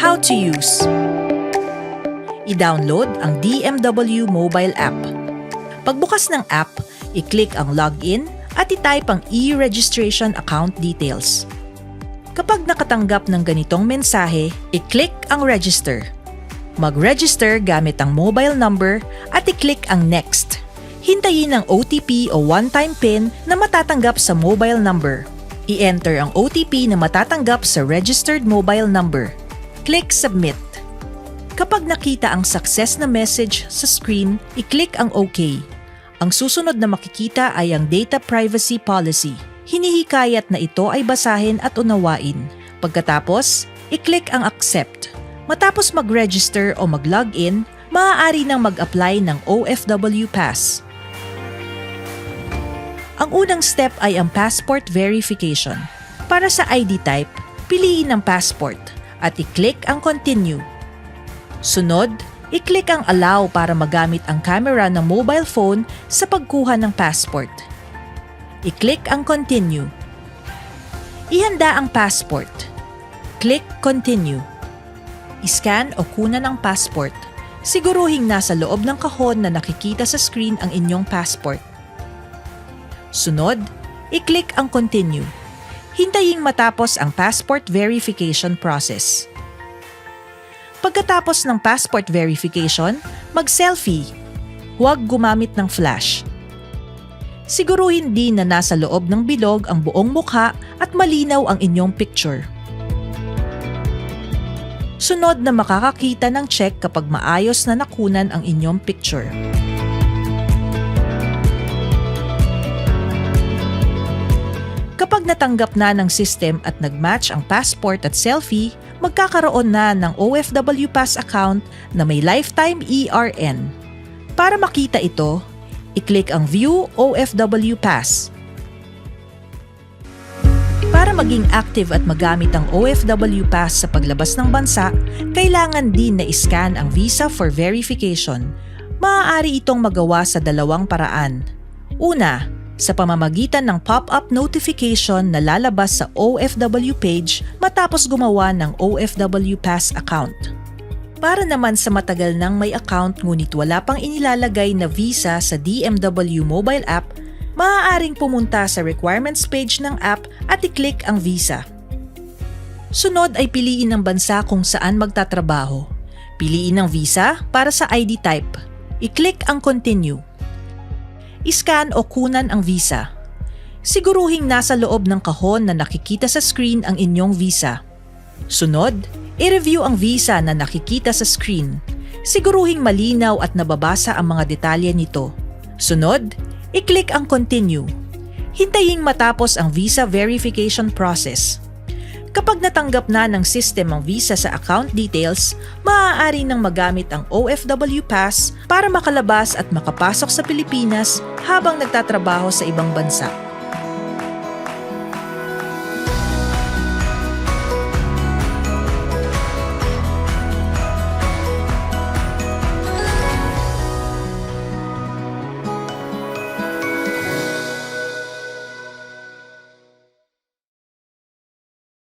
How to use. I-download ang DMW mobile app. Pagbukas ng app, i-click ang login at i-type ang e-registration account details. Kapag nakatanggap ng ganitong mensahe, i-click ang register. Mag-register gamit ang mobile number at i-click ang next. Hintayin ang OTP o one-time PIN na matatanggap sa mobile number. I-enter ang OTP na matatanggap sa registered mobile number. Click Submit. Kapag nakita ang success na message sa screen, i-click ang OK. Ang susunod na makikita ay ang Data Privacy Policy. Hinihikayat na ito ay basahin at unawain. Pagkatapos, i-click ang Accept. Matapos mag-register o mag-login, maaari nang mag-apply ng OFW Pass. Ang unang step ay ang passport verification. Para sa ID type, piliin ang passport at i-click ang Continue. Sunod, i-click ang Allow para magamit ang camera ng mobile phone sa pagkuha ng passport. I-click ang Continue. Ihanda ang passport. Click Continue. I-scan o kunan ang passport. Siguruhing nasa loob ng kahon na nakikita sa screen ang inyong passport. Sunod, i-click ang Continue. Hintaying matapos ang passport verification process. Pagkatapos ng passport verification, mag-selfie. Huwag gumamit ng flash. Siguruhin din na nasa loob ng bilog ang buong mukha at malinaw ang inyong picture. Sunod na makakakita ng check kapag maayos na nakunan ang inyong picture. Kapag natanggap na ng system at nag-match ang passport at selfie, magkakaroon na ng OFW Pass account na may lifetime ERN. Para makita ito, i-click ang View OFW Pass. Para maging active at magamit ang OFW Pass sa paglabas ng bansa, kailangan din na i-scan ang visa for verification. Maaari itong magawa sa dalawang paraan. Una, sa pamamagitan ng pop-up notification na lalabas sa OFW page matapos gumawa ng OFW Pass account. Para naman sa matagal nang may account ngunit wala pang inilalagay na visa sa DMW mobile app, maaaring pumunta sa requirements page ng app at i-click ang visa. Sunod ay piliin ang bansa kung saan magtatrabaho. Piliin ang visa para sa ID type. I-click ang Continue. I-scan o kunan ang visa. Siguruhing nasa loob ng kahon na nakikita sa screen ang inyong visa. Sunod, i-review ang visa na nakikita sa screen. Siguruhing malinaw at nababasa ang mga detalye nito. Sunod, i-click ang Continue. Hintaying matapos ang visa verification process. Kapag natanggap na ng system ang visa sa account details, maaari nang magamit ang OFW Pass para makalabas at makapasok sa Pilipinas habang nagtatrabaho sa ibang bansa.